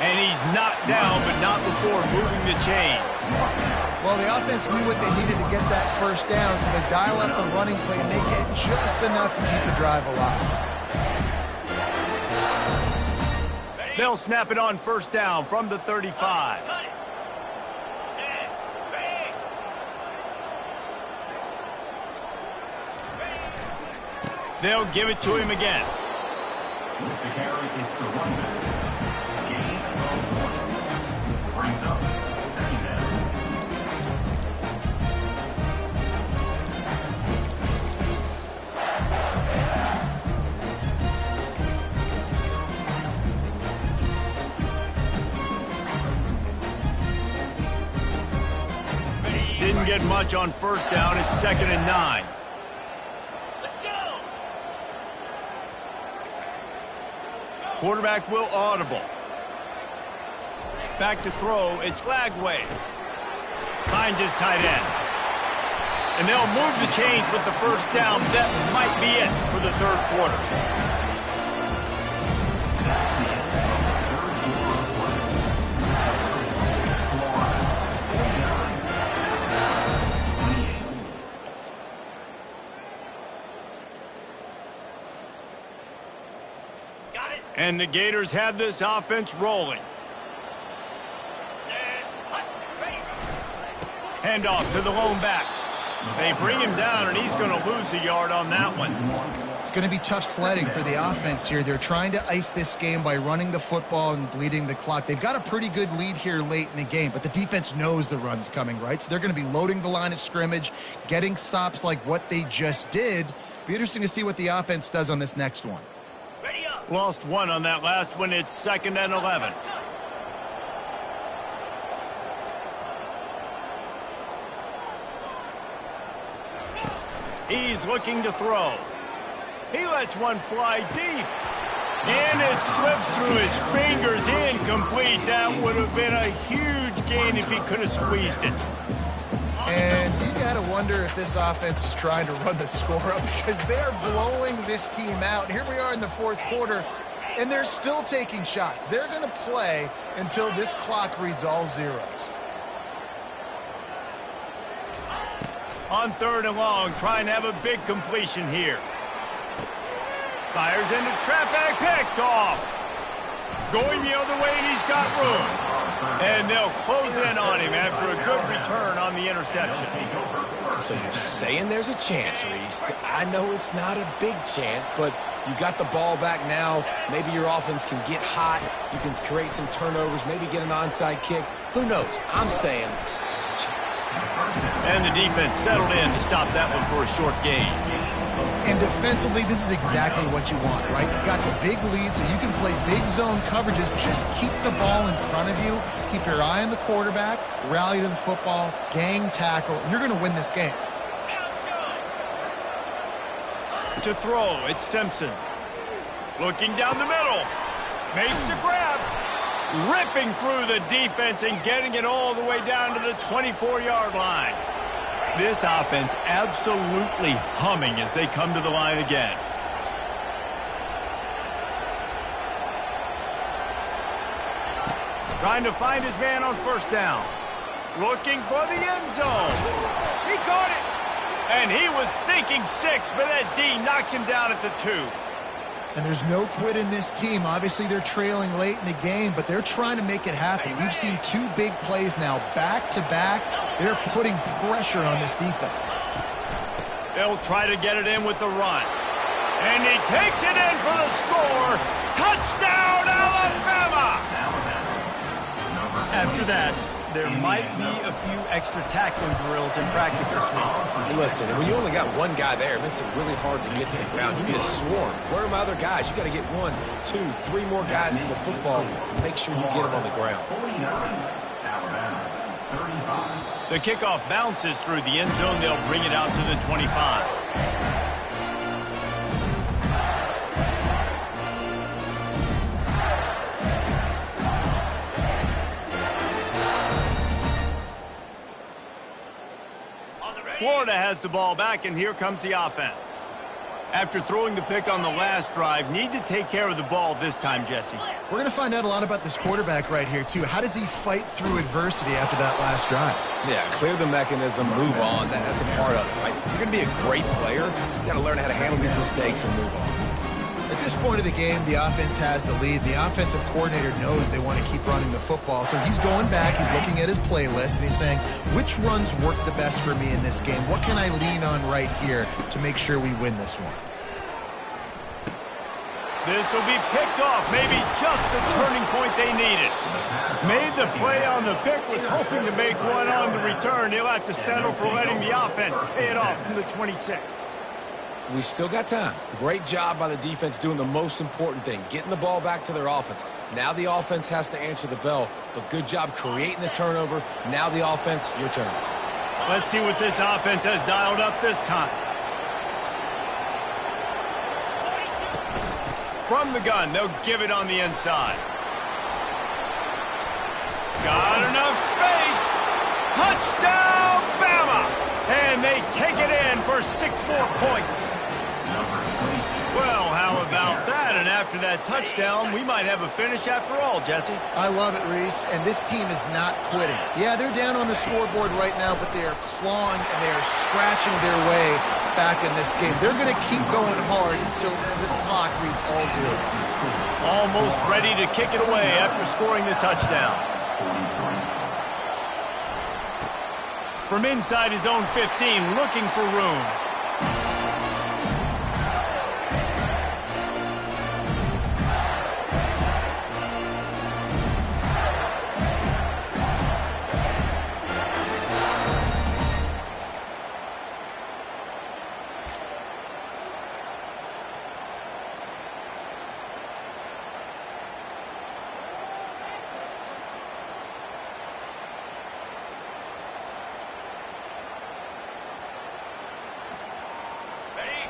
And he's knocked down, but not before moving the chains. Well, the offense knew what they needed to get that 1st down, so they dial up the running play, and they get just enough to keep the drive alive. They'll snap it on 1st down from the 35. They'll give it to him again. With the carry, it's the running. Gain of 1. Brings up 2nd down. Didn't get much on 1st down. It's 2nd and 9. Let's go. Quarterback will audible. Back to throw. It's Lagway. Finds his tight end. And they'll move the chains with the 1st down. That might be it for the 3rd quarter. And the Gators have this offense rolling. Handoff to the lone back. They bring him down, and he's going to lose a yard on that one. It's going to be tough sledding for the offense here. They're trying to ice this game by running the football and bleeding the clock. They've got a pretty good lead here late in the game, but the defense knows the run's coming, right? So they're going to be loading the line of scrimmage, getting stops like what they just did. Be interesting to see what the offense does on this next one. Lost 1 on that last one. It's 2nd and 11. He's looking to throw. He lets one fly deep. And it slips through his fingers, incomplete. That would have been a huge gain if he could have squeezed it. And you got to wonder if this offense is trying to run the score up because they're blowing this team out. Here we are in the 4th quarter, and they're still taking shots. They're going to play until this clock reads all zeros. On 3rd and long, trying to have a big completion here. Fires into traffic, picked off. Going the other way, and he's got room. And they'll close in on him after a good return on the interception. So you're saying there's a chance, Reese. I know it's not a big chance, but you got the ball back now. Maybe your offense can get hot. You can create some turnovers, maybe get an onside kick. Who knows? I'm saying there's a chance. And the defense settled in to stop that one for a short gain. And defensively, this is exactly what you want, right? You've got the big lead, so you can play big zone coverages. Just keep the ball in front of you. Keep your eye on the quarterback. Rally to the football. Gang tackle. And you're going to win this game. To throw, it's Simpson. Looking down the middle. Makes the grab. Ripping through the defense and getting it all the way down to the 24-yard line. This offense absolutely humming as they come to the line again. Trying to find his man on first down. Looking for the end zone. He caught it. And he was thinking 6, but that D knocks him down at the 2. And there's no quit in this team. Obviously, they're trailing late in the game, but they're trying to make it happen. We've seen 2 big plays now, back-to-back. They're putting pressure on this defense. They'll try to get it in with the run. And he takes it in for the score. Touchdown, Alabama! After that, there might be a few extra tackling drills in practice this week. Listen, when you only got one guy there, it makes it really hard to get to the ground. You'd be a swarm. Where are my other guys? You got to get 1, 2, 3 more guys to the football to make sure you get them on the ground. The kickoff bounces through the end zone. They'll bring it out to the 25. Florida has the ball back, and here comes the offense. After throwing the pick on the last drive, need to take care of the ball this time, Jesse. We're going to find out a lot about this quarterback right here, too. How does he fight through adversity after that last drive? Yeah, clear the mechanism, move on. That's a part of it, right? If you're going to be a great player, you got to learn how to handle these mistakes and move on. At this point of the game, the offense has the lead. The offensive coordinator knows they want to keep running the football. So he's going back, he's looking at his playlist, and he's saying, which runs work the best for me in this game? What can I lean on right here to make sure we win this one? This will be picked off, maybe just the turning point they needed. Made the play on the pick, was hoping to make one on the return. He'll have to settle for letting the offense pay it off from the 26. We still got time. Great job by the defense doing the most important thing, getting the ball back to their offense. Now the offense has to answer the bell, but good job creating the turnover. Now the offense, your turn. Let's see what this offense has dialed up this time. From the gun, they'll give it on the inside. Got enough space. Touchdown, Bama! And they take it in for 6 more points. Well, how about that? And after that touchdown, we might have a finish after all, Jesse. I love it, Reese, and this team is not quitting. Yeah, they're down on the scoreboard right now, but they are clawing and they are scratching their way back in this game. They're going to keep going hard until this clock reads all 0. Almost ready to kick it away after scoring the touchdown. From inside his own 15, looking for room.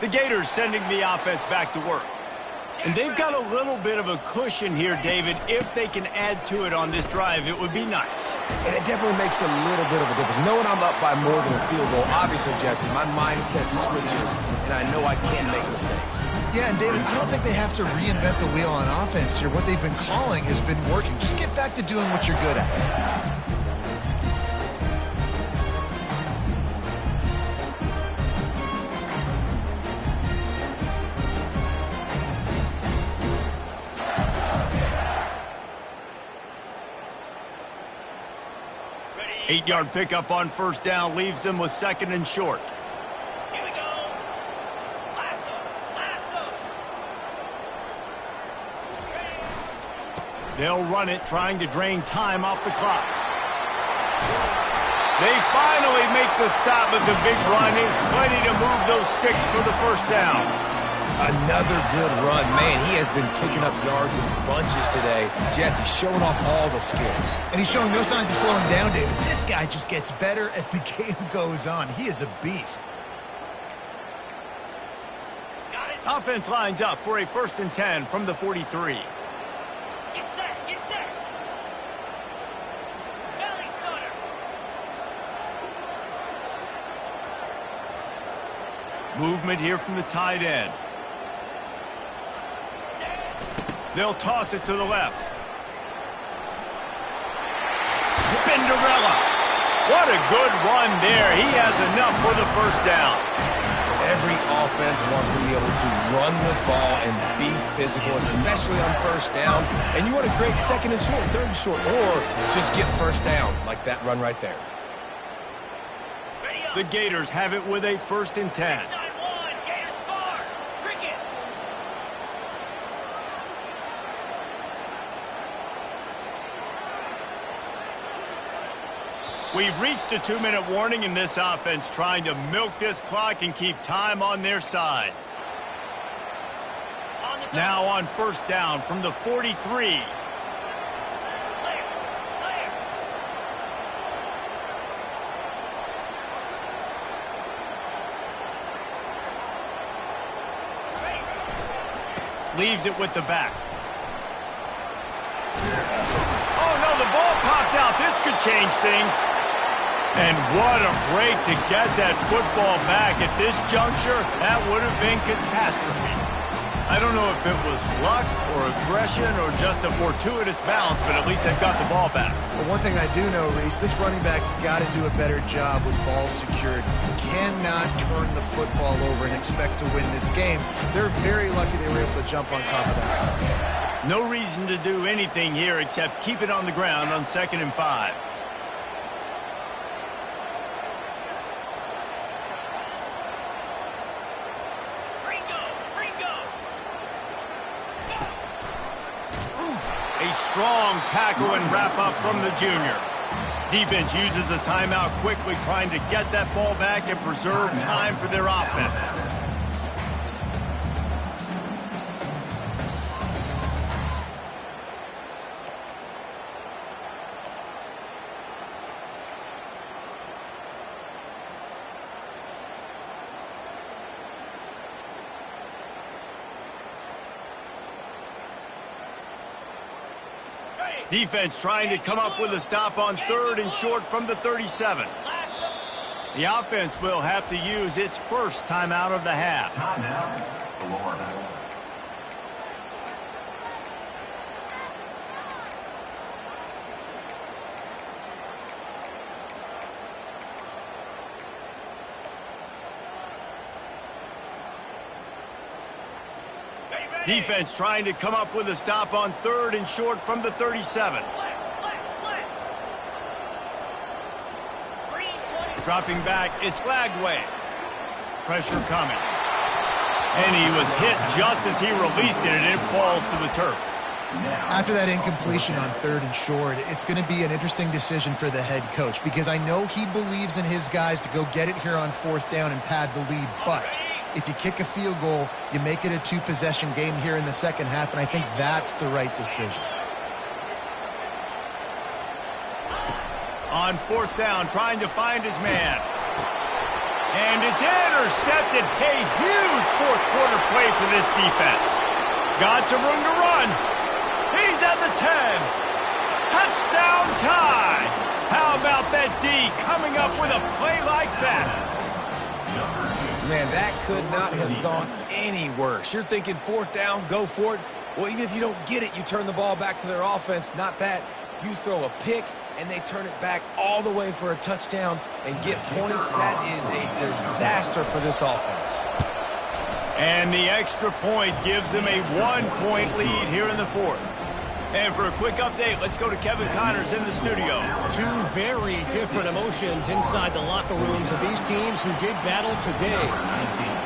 The Gators sending the offense back to work. And they've got a little bit of a cushion here, David. If they can add to it on this drive, it would be nice. And it definitely makes a little bit of a difference. Knowing I'm up by more than a field goal, obviously, Jesse, my mindset switches, and I know I can make mistakes. Yeah, and David, I don't think they have to reinvent the wheel on offense here. What they've been calling has been working. Just get back to doing what you're good at. 8-yard pickup on first down leaves them with 2nd and short. Here we go. Lasso. They'll run it, trying to drain time off the clock. They finally make the stop, but the big run is plenty to move those sticks for the first down. Another good run. Man, he has been picking up yards in bunches today. Jesse showing off all the skills. And he's showing no signs of slowing down, David. This guy just gets better as the game goes on. He is a beast. Offense lines up for a 1st and 10 from the 43. Get set. Belly starter. Movement here from the tight end. They'll toss it to the left. Spinderella. What a good run there. He has enough for the first down. Every offense wants to be able to run the ball and be physical, especially on first down. And you want to create 2nd and short, 3rd and short, or just get first downs like that run right there. The Gators have it with a 1st and 10. Gators score. Cricket. We've reached a 2-minute warning in this offense, trying to milk this clock and keep time on their side. Now on first down from the 43. Leaves it with the back. Oh, no, the ball popped out. This could change things. And what a break to get that football back at this juncture. That would have been catastrophe. I don't know if it was luck or aggression or just a fortuitous bounce, but at least they've got the ball back. But one thing I do know, Reese, this running back's got to do a better job with ball security. Cannot turn the football over and expect to win this game. They're very lucky they were able to jump on top of that. No reason to do anything here except keep it on the ground on 2nd and 5. A strong tackle and wrap up from the junior. Defense uses a timeout quickly, trying to get that ball back and preserve time for their offense. Defense trying to come up with a stop on 3rd and short from the 37. The offense will have to use its first timeout of the half. Timeout, Florida. Defense trying to come up with a stop on 3rd and short from the 37. Dropping back, it's Lagway. Pressure coming. And he was hit just as he released it, and it falls to the turf. After that incompletion on 3rd and short, it's going to be an interesting decision for the head coach, because I know he believes in his guys to go get it here on 4th down and pad the lead, but if you kick a field goal, you make it a 2-possession game here in the second half, and I think that's the right decision. On 4th down, trying to find his man. And it's intercepted. A huge 4th quarter play for this defense. Got some room to run. He's at the 10. Touchdown tie. How about that D coming up with a play like that? Man, that could not have gone any worse. You're thinking 4th down, go for it. Well, even if you don't get it, you turn the ball back to their offense. Not that. You throw a pick, and they turn it back all the way for a touchdown and get points. That is a disaster for this offense. And the extra point gives them a 1-point lead here in the 4th. And for a quick update, let's go to Kevin Connors in the studio. Two very different emotions inside the locker rooms of these teams who did battle today.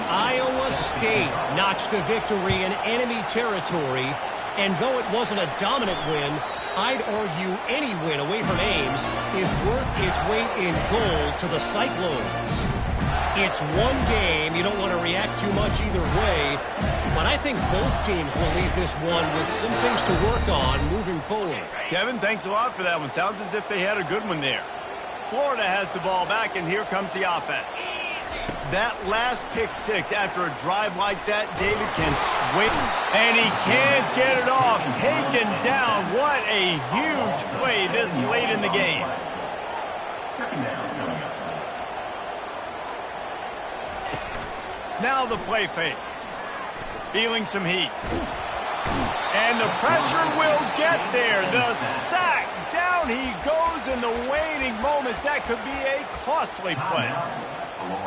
Iowa State notched a victory in enemy territory, and though it wasn't a dominant win, I'd argue any win away from Ames is worth its weight in gold to the Cyclones. It's one game. You don't want to react too much either way, but I think both teams will leave this one with some things to work on moving forward. Kevin, thanks a lot for that one. Sounds as if they had a good one there. Florida has the ball back, and here comes the offense. That last pick six after a drive like that, David can swing, and he can't get it off. Taken down. What a huge play this late in the game. Second down coming up. Now the play fake. Feeling some heat. And the pressure will get there. The sack. Down he goes in the waning moments. That could be a costly play.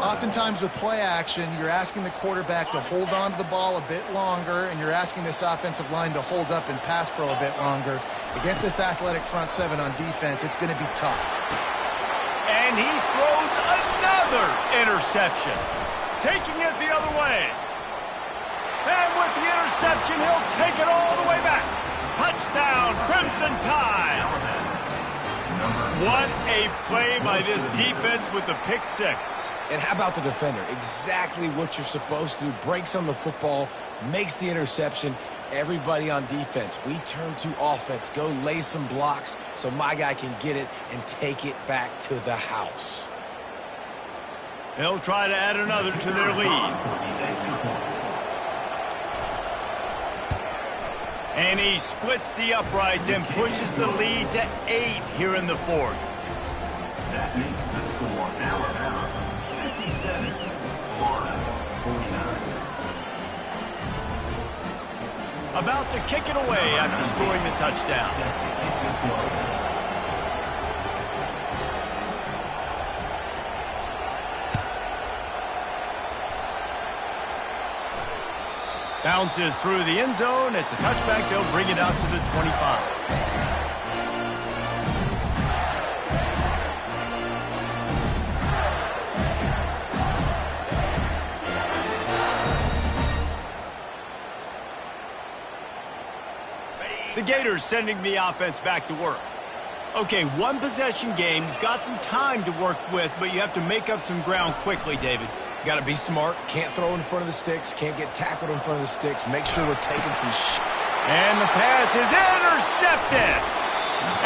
Oftentimes with play action, you're asking the quarterback to hold on to the ball a bit longer, and you're asking this offensive line to hold up in pass pro a bit longer. Against this athletic front seven on defense, it's going to be tough. And he throws another interception. Taking it the other way. And with the interception, he'll take it all the way back. Touchdown, Crimson Tide. What a play by this defense with the pick six. And how about the defender? Exactly what you're supposed to do. Breaks on the football, makes the interception. Everybody on defense, we turn to offense. Go lay some blocks so my guy can get it and take it back to the house. They'll try to add another to their lead. And he splits the uprights and pushes the lead to 8 here in the fourth. That makes the score Alabama 57, Florida 49. About to kick it away after scoring the touchdown. Bounces through the end zone. It's a touchback. They'll bring it out to the 25. The Gators sending the offense back to work. Okay, one possession game. You've got some time to work with, but you have to make up some ground quickly, David. Got to be smart. Can't throw in front of the sticks. Can't get tackled in front of the sticks. Make sure we're taking some And the pass is intercepted.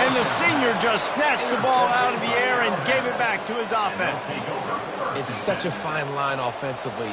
And the senior just snatched the ball out of the air and gave it back to his offense. It's such a fine line offensively.